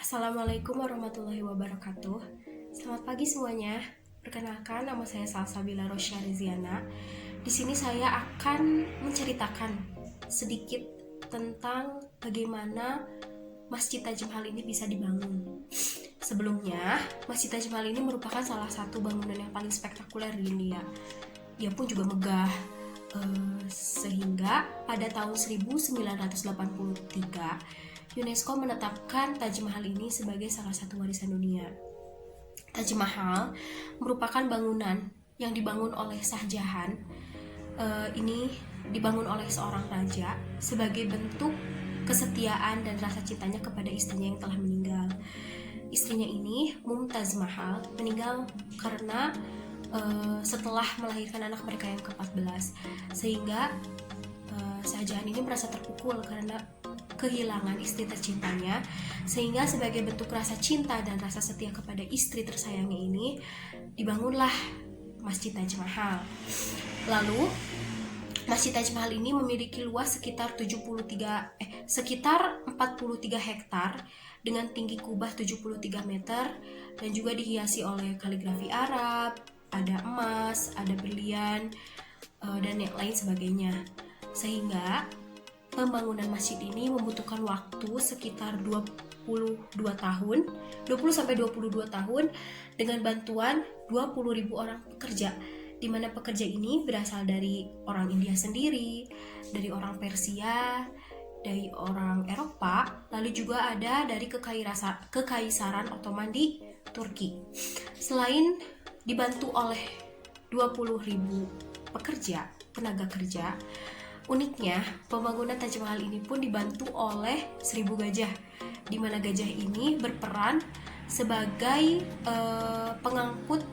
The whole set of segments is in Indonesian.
Assalamualaikum warahmatullahi wabarakatuh. Selamat pagi semuanya. Perkenalkan, nama saya Salsabila Rosya Reziana. Di sini saya akan menceritakan sedikit tentang bagaimana Masjid Taj Mahal ini bisa dibangun. Sebelumnya, Masjid Taj Mahal ini merupakan salah satu bangunan yang paling spektakuler di India. Ia pun juga megah, sehingga pada tahun 1983 UNESCO menetapkan Taj Mahal ini sebagai salah satu warisan dunia. Taj Mahal merupakan bangunan yang dibangun oleh Shah Jahan. Ini dibangun oleh seorang raja sebagai bentuk kesetiaan dan rasa cintanya kepada istrinya yang telah meninggal. Istrinya ini, Mumtaz Mahal, meninggal karena setelah melahirkan anak mereka yang ke-14, sehingga Shah Jahan ini merasa terpukul karena kehilangan istri tercintanya, sehingga sebagai bentuk rasa cinta dan rasa setia kepada istri tersayangnya ini dibangunlah Masjid Taj Mahal. Lalu Masjid Taj Mahal ini memiliki luas sekitar 43 hektar dengan tinggi kubah 73 meter dan juga dihiasi oleh kaligrafi Arab, ada emas, ada berlian, dan yang lain sebagainya. Sehingga pembangunan masjid ini membutuhkan waktu sekitar 20 sampai 22 tahun dengan bantuan 20.000 orang pekerja, di mana pekerja ini berasal dari orang India sendiri, dari orang Persia, dari orang Eropa, lalu juga ada dari Kekaisaran Ottoman di Turki. Selain dibantu oleh 20.000 tenaga kerja, uniknya, pembangunan Taj Mahal ini pun dibantu oleh 1000 gajah, di mana gajah ini berperan sebagai pengangkut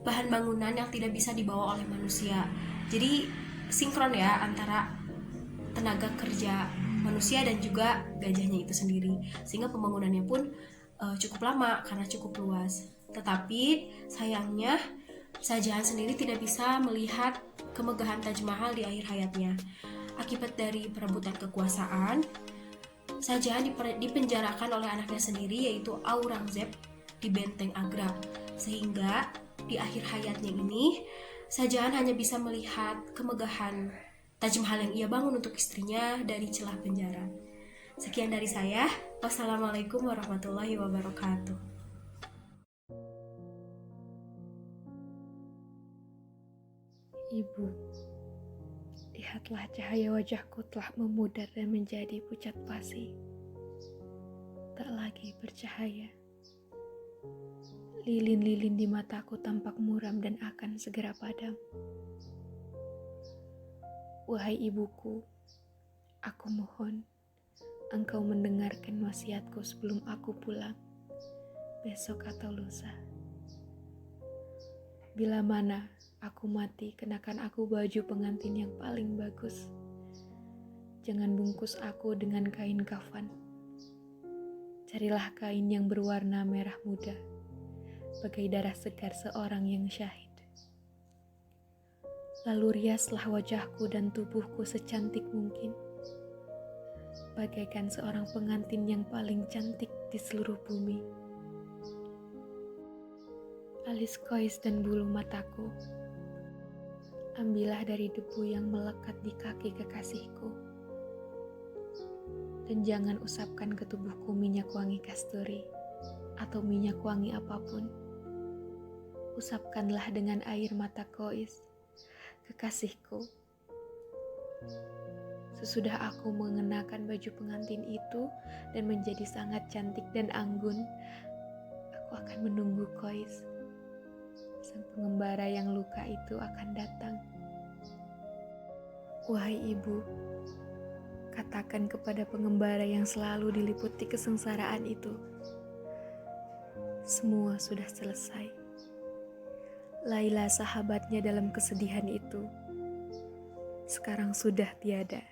bahan bangunan yang tidak bisa dibawa oleh manusia. Jadi sinkron ya antara tenaga kerja manusia dan juga gajahnya itu sendiri, sehingga pembangunannya pun cukup lama karena cukup luas. Tetapi sayangnya Shah Jahan sendiri tidak bisa melihat kemegahan Taj Mahal di akhir hayatnya. Akibat dari perebutan kekuasaan, Shah Jahan dipenjarakan oleh anaknya sendiri, yaitu Aurangzeb, di benteng Agra. Sehingga di akhir hayatnya ini, Shah Jahan hanya bisa melihat kemegahan Taj Mahal yang ia bangun untuk istrinya dari celah penjara. Sekian dari saya. Wassalamualaikum warahmatullahi wabarakatuh. Ibu, lihatlah cahaya wajahku telah memudar dan menjadi pucat pasi. Tak lagi bercahaya. Lilin-lilin di mataku tampak muram dan akan segera padam. Wahai ibuku, aku mohon engkau mendengarkan wasiatku sebelum aku pulang, besok atau lusa. Bila mana aku mati, kenakan aku baju pengantin yang paling bagus. Jangan bungkus aku dengan kain kafan. Carilah kain yang berwarna merah muda, bagai darah segar seorang yang syahid. Lalu riaslah wajahku dan tubuhku secantik mungkin, bagaikan seorang pengantin yang paling cantik di seluruh bumi. Alis kois dan bulu mataku, ambillah dari debu yang melekat di kaki kekasihku, dan jangan usapkan ke tubuhku minyak wangi kasturi atau minyak wangi apapun. Usapkanlah dengan air mata kois, kekasihku. Sesudah aku mengenakan baju pengantin itu dan menjadi sangat cantik dan anggun, aku akan menunggu kois. Sang pengembara yang luka itu akan datang. Wahai ibu, katakan kepada pengembara yang selalu diliputi kesengsaraan itu, semua sudah selesai. Laila, sahabatnya dalam kesedihan itu, sekarang sudah tiada.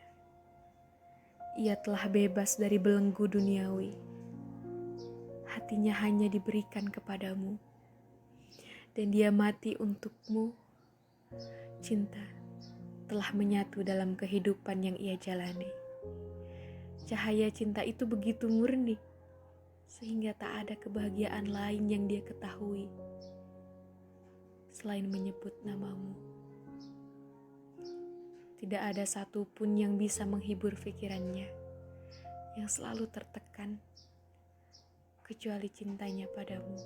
Ia telah bebas dari belenggu duniawi. Hatinya hanya diberikan kepadamu, dan dia mati untukmu. Cinta telah menyatu dalam kehidupan yang ia jalani. Cahaya cinta itu begitu murni. sehingga tak ada kebahagiaan lain yang dia ketahui selain menyebut namamu. Tidak ada satupun yang bisa menghibur pikirannya yang selalu tertekan kecuali cintanya padamu.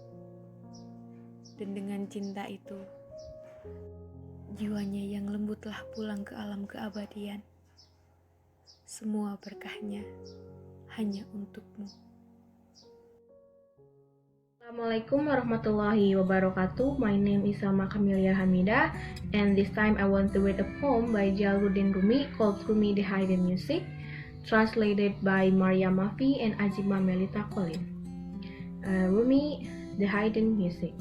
Dan dengan cinta itu, jiwanya yang lembut telah pulang ke alam keabadian. Semua berkahnya hanya untukmu. Assalamualaikum warahmatullahi wabarakatuh. My name is Salma Kamilia Hamidah, and this time I want to read a poem by Jalaluddin Rumi called Rumi the Hidden Music, translated by Maria Mafi and Azima Melita Colin. Rumi the Hidden Music.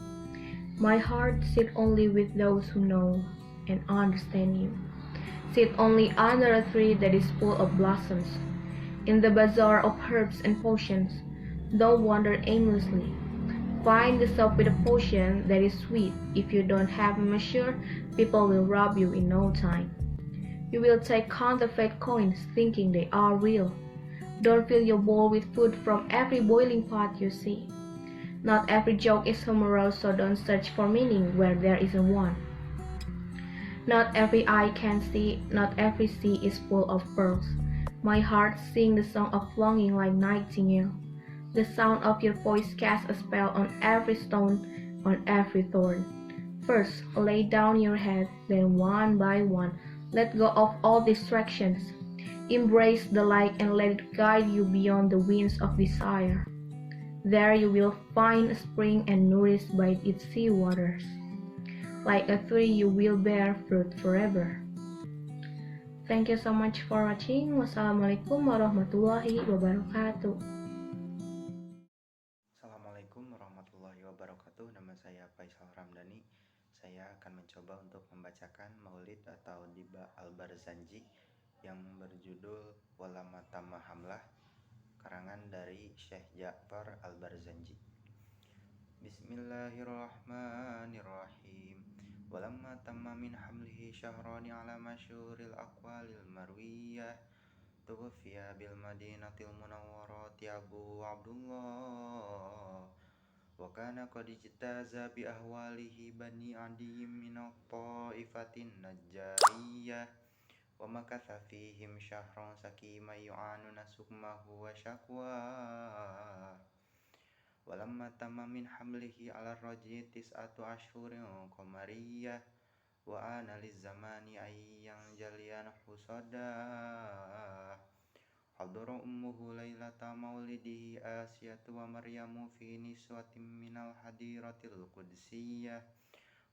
My heart sits only with those who know and understand you. Sit only under a tree that is full of blossoms. In the bazaar of herbs and potions, don't wander aimlessly. Find yourself with a potion that is sweet. If you don't have a measure, people will rob you in no time. You will take counterfeit coins thinking they are real. Don't fill your bowl with food from every boiling pot you see. Not every joke is humorous, so don't search for meaning where there isn't one. Not every eye can see, not every sea is full of pearls. My heart sings the song of longing like nightingale. The sound of your voice casts a spell on every stone, on every thorn. First, lay down your head, then one by one, let go of all distractions. Embrace the light and let it guide you beyond the winds of desire. There you will find a spring and nourished by its sea waters. Like a tree you will bear fruit forever. Thank you so much for watching. Wassalamualaikum warahmatullahi wabarakatuh. Assalamualaikum warahmatullahi wabarakatuh. Nama saya Faisal Ramdhani. Saya akan mencoba untuk membacakan Maulid atau Diba Al-Barzanji yang berjudul Walamma Tamma Hamlah, karangan dari Syekh Ja'far Al-Barzanji. Bismillahirrahmanirrahim. Walamma tamma min hamlihi syahrani ala masyhuril aqwalil marwiyah, tuwfiya bil madinatil munawwarati Abu Abdullah wa kana qad ijtaza bi ahwalihi bani adim min ta'ifatin najjariyah wa makatha fihim syahran sakima yu'anuna sukmahu wa syakwa. Walamma tamma min hamlihi ala raj'i tis'atu ashhurin qamariyah wa ana lizzamani ayyan jaliyan husada. Hadara ummuhu lailata maulidihi Asiyatu wa Maryamu fi niswatin minal hadiratil qudsiyah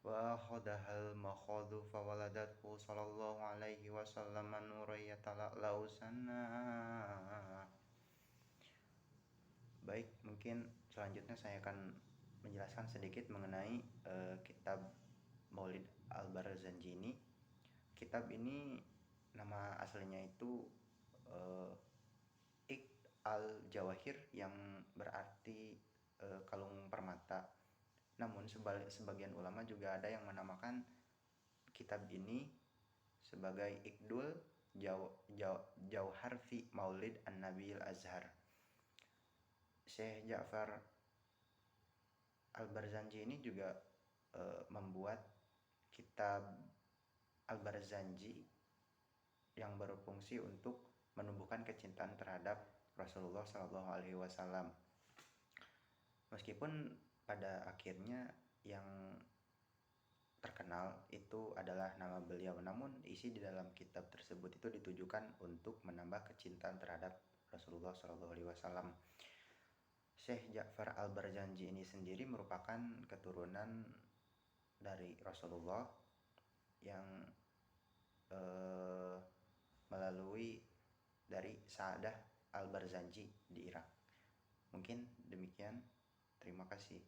wa akhadahal makhadhu fawaladathu sallallahu alaihi wasallam nurayatala'lau sana. Baik, mungkin selanjutnya saya akan menjelaskan sedikit mengenai kitab Maulid Al-Barzanji ini. Kitab ini nama aslinya itu Iqd al-Jawahir, yang berarti kalung permata. Namun sebagian ulama juga ada yang menamakan kitab ini sebagai Iqdul Jauhar fi Maulid An-Nabil Azhar. Syekh Ja'far Al-Barzanji ini juga membuat kitab Al-Barzanji yang berfungsi untuk menumbuhkan kecintaan terhadap Rasulullah SAW. Meskipun pada akhirnya yang terkenal itu adalah nama beliau, namun isi di dalam kitab tersebut itu ditujukan untuk menambah kecintaan terhadap Rasulullah SAW. Syekh Ja'far Al-Barzanji ini sendiri merupakan keturunan dari Rasulullah yang melalui dari Sa'adah Al-Barzanji di Irak. Mungkin demikian. Terima kasih.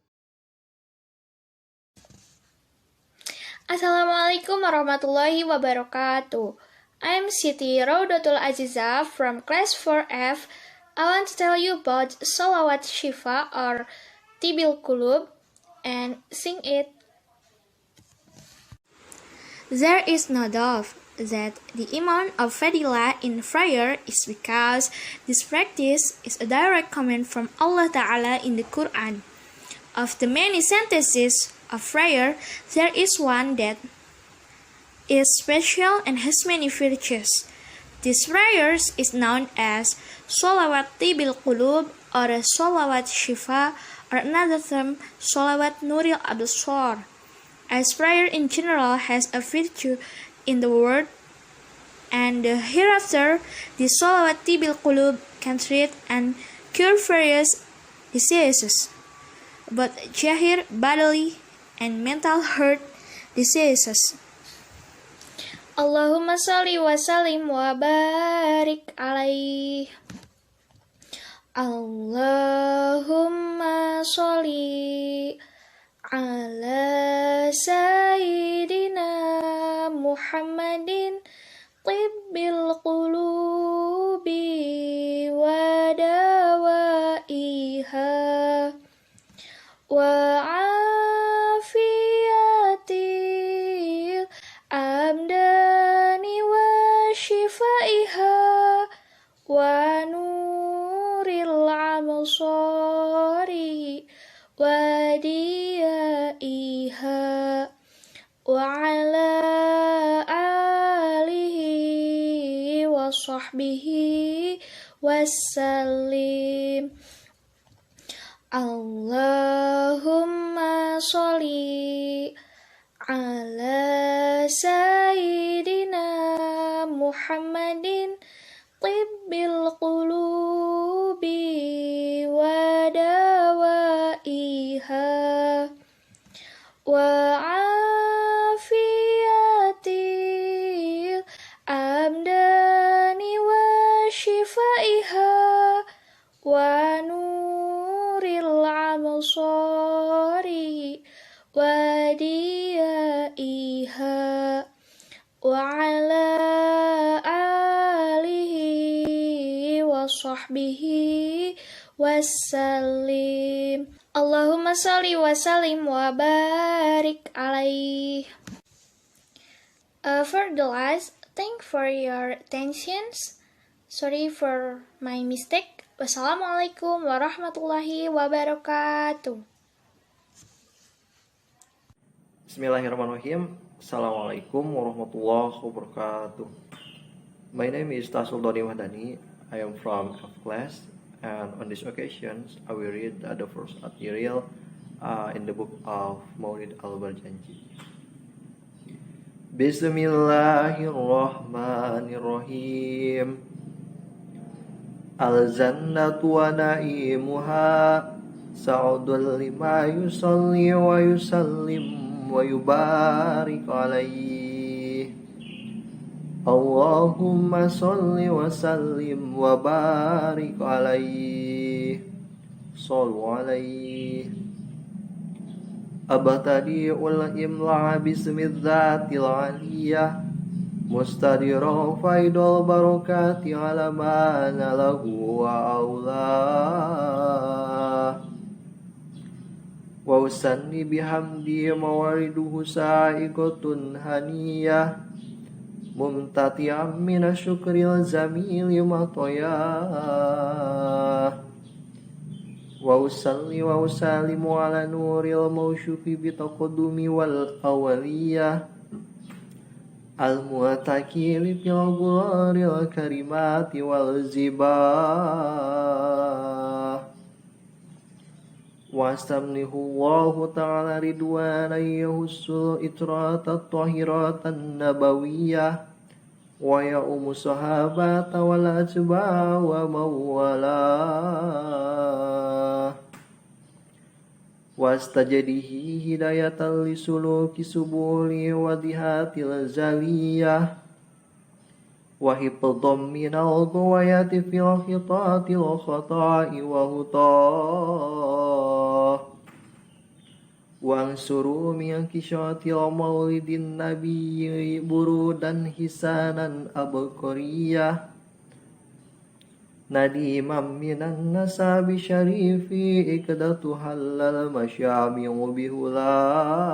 Assalamualaikum warahmatullahi wabarakatuh. I'm Siti Raudatul Aziza from class 4F. I want to tell you about Sholawat Shifa or Tibil Qulub and sing it. There is no dove, that the amount of fadilah in prayer is because this practice is a direct command from Allah Ta'ala in the Quran. Of the many sentences of prayer, there is one that is special and has many virtues. This prayer is known as Sholawat Tibil Qulub or Sholawat Shifa, or another term, Sholawat Nuril Absar. As prayer in general has a virtue in the word, and hereafter, the Sholawat Tibil Qulub can treat and cure various diseases, both zahir, bodily, and mental health diseases. Allahumma salli wa sallim wa barik alaih. Allahumma sholli ala Sayyidina Muhammadin tibbil qulubi wa dawaiha wa afiyatil abdani wa shifaiha wa nuril absari wa diyaiha wa ala alihi wa sahbihi wassalim. Allahumma sholli ala Sayyidina Muhammadin tibbil qulubi wa dawaiha wa afiyatil abdani wa shifaiha wa nuril absari wa diyaiha wa ala alihi wa sahbihi wassalim. Allahumma salli wa sallim wa barik alaih. For the last, thank for your attentions. Sorry for my mistake. Wassalamualaikum warahmatullahi wabarakatuh. Bismillahirrahmanirrahim. Assalamualaikum warahmatullahi wabarakatuh. My name is Tasul Doni Wahdani. I am from F class, and on this occasion I will read the first article in the book of Maulid Al-Barjanji. Bismillahirrahmanirrahim. Al-jannatu wa na'imuha sa'udul lima yusalli wa yusallim wa yubarik alaih. Allahumma salli wa sallim wa barik alaih. Sallu alaih. Abtadi'ul imla bismidzatil aliyah mustadira faidul barakati ala ma nalahu wa aulah. Wa usanni bihamdi mawariduhu sa'iqatun haniyah mumtati'am minasyukril zamili matayah. Wa usalli wa usallimu ala nuril mawsyufi bitaqaddumi wal awaliyah al-mu'takili fil ghuraril karimati wal zibah. Wastamnihu Allahu ta'ala ridwanan yahussul itratat tahiratan nabawiyah wa ya'umu sahabata wal atba wa mawalah. Wastajadihi hidayatan lisuluki subuli wa dihatil zaliyah wa hifdham minal ghawayati fil khitatil khata'i wa hutah. Wansuru min kishatil maulidin nabiyyi burudan hisanan abqariyah nadimam minan nasabi syarifi ikdatu halal masyami'u bihulah.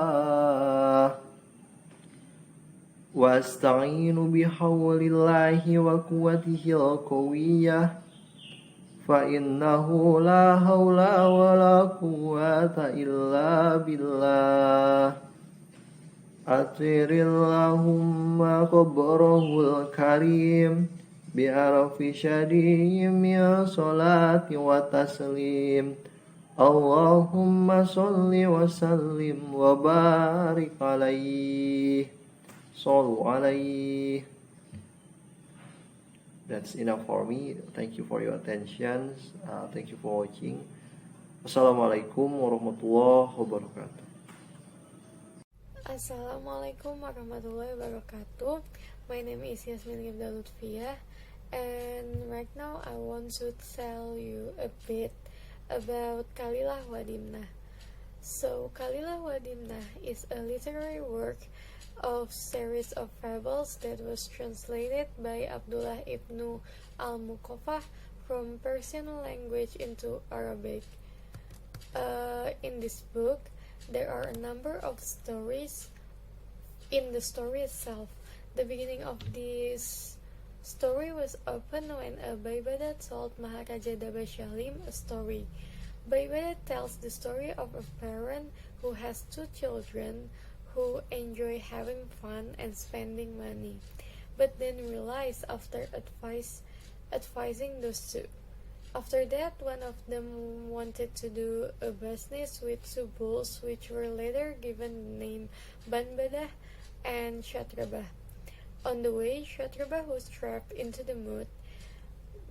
واستعينوا بحول الله وقوته القوية فإنه لا حول ولا قوة إلا بالله أطر اللهم قبره الكريم بأرف شديد من صلاة وتسليم اللهم صل وسلم وبارك عليه صلوا عليه. That's enough for me. Thank you for your attention. Thank you for watching. Assalamualaikum warahmatullahi wabarakatuh. Assalamualaikum warahmatullahi wabarakatuh. My name is Yasmin Gibda Lutfiyah, and right now I want to tell you a bit about Kalilah wa Dimnah. So, Kalilah wa Dimnah is a literary work of series of fables that was translated by Abdullah ibn al-Muqaffah from Persian language into Arabic. In this book, there are a number of stories in the story itself. The beginning of this story was opened when a Baybada told Maharaja Dabashalim a story. Baybada tells the story of a parent who has two children who enjoy having fun and spending money, but then realize after advising those two. After that, one of them wanted to do a business with two bulls, which were later given the name Banbadah and Shatrabah. On the way, Shatrabah was trapped into the mud.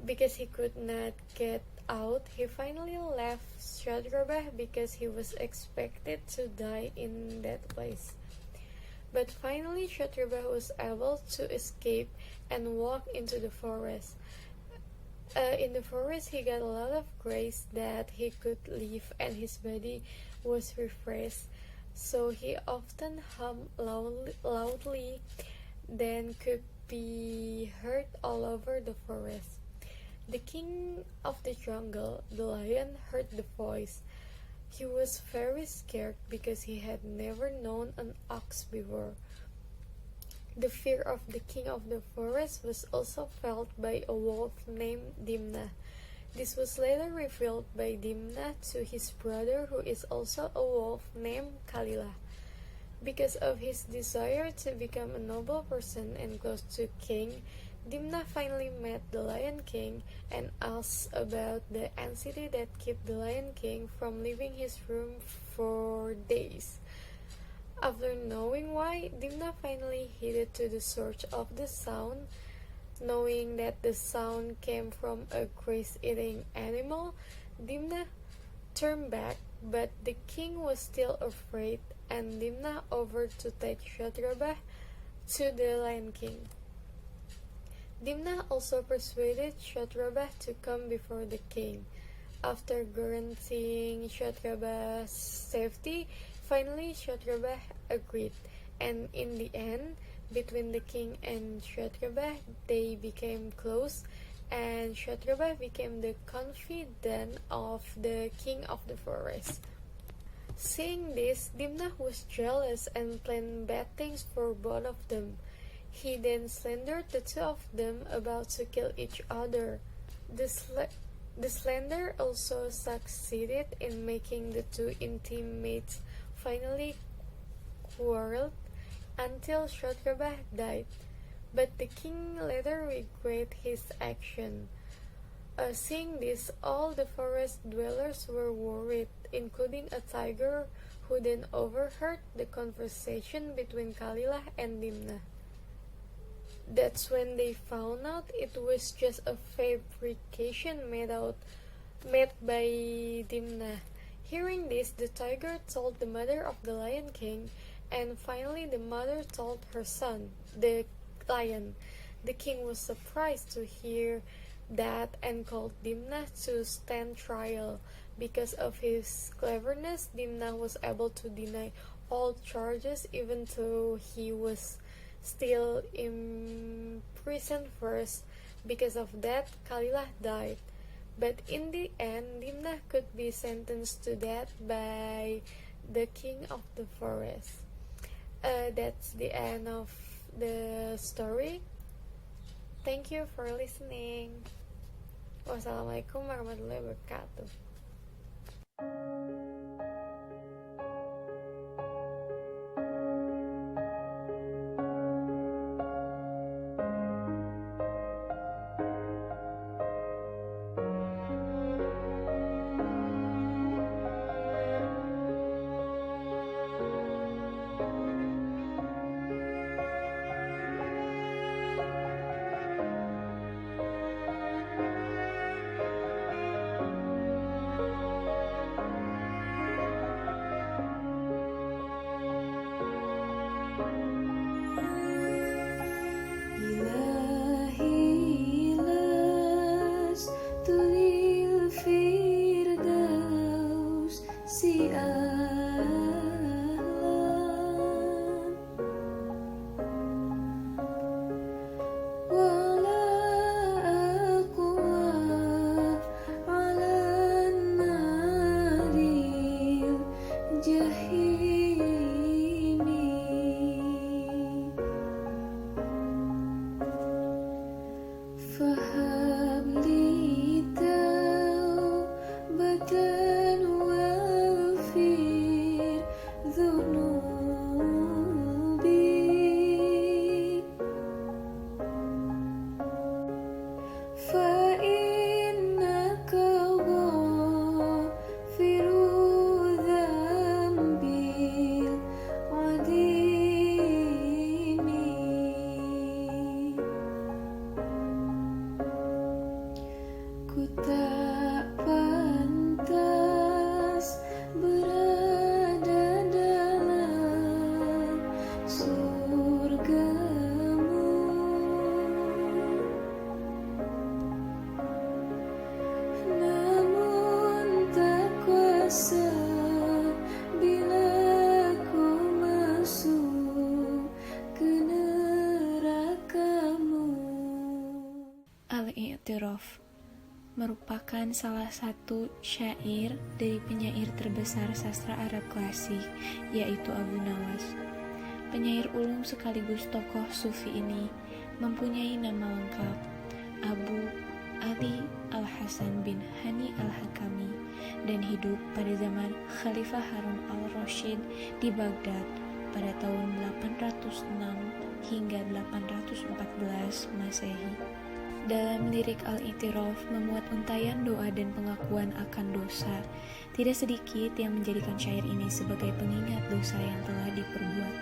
Because he could not get out, he finally left Shatrabah because he was expected to die in that place. But finally, Shatrabah was able to escape and walk into the forest. In the forest, he got a lot of grace that he could live, and his body was refreshed. So he often hummed loudly, then could be heard all over the forest. The king of the jungle, the lion, heard the voice. He was very scared because he had never known an ox before. The fear of the king of the forest was also felt by a wolf named Dimnah. This was later revealed by Dimnah to his brother, who is also a wolf named Kalilah. Because of his desire to become a noble person and close to king, Dimnah finally met the Lion King and asked about the anxiety that kept the Lion King from leaving his room for days. After knowing why, Dimnah finally headed to the search of the sound. Knowing that the sound came from a grass-eating animal, Dimnah turned back, but the king was still afraid, and Dimnah offered to take Shatrabah to the Lion King. Dimnah also persuaded Shatrabah to come before the king. After guaranteeing Shatrabah's safety, finally Shatrabah agreed, and in the end, between the king and Shatrabah, they became close, and Shatrabah became the confidant of the king of the forest. Seeing this, Dimnah was jealous and planned bad things for both of them. He then slandered the two of them about to kill each other. The slander also succeeded in making the two intimates finally quarreled until Shatrabah died, but the king later regretted his action. Seeing this, all the forest dwellers were worried, including a tiger who then overheard the conversation between Kalilah and Dimnah. That's when they found out it was just a fabrication made by Dimnah. Hearing this, the tiger told the mother of the Lion King, and finally the mother told her son, the lion. The king was surprised to hear that and called Dimnah to stand trial. Because of his cleverness, Dimnah was able to deny all charges even though he was still imprisoned first. Because of that, Kalilah died. But in the end, Dimnah could be sentenced to death by the king of the forest. That's the end of the story. Thank you for listening. Wassalamualaikum warahmatullahi wabarakatuh. Al-I'tiraf merupakan salah satu syair dari penyair terbesar sastra Arab klasik, yaitu Abu Nawas. Penyair ulum sekaligus tokoh sufi ini mempunyai nama lengkap Abu Ali Al-Hasan bin Hani Al-Hakami dan hidup pada zaman Khalifah Harun Al-Rashid di Baghdad pada tahun 806 hingga 814 Masehi. Dalam lirik Al-I'tiraf memuat untayan doa dan pengakuan akan dosa. Tidak sedikit yang menjadikan syair ini sebagai pengingat dosa yang telah diperbuat.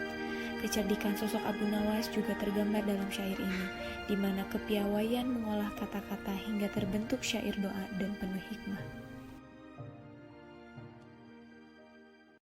Kecerdikan sosok Abu Nawas juga tergambar dalam syair ini, di mana kepiawaian mengolah kata-kata hingga terbentuk syair doa dan penuh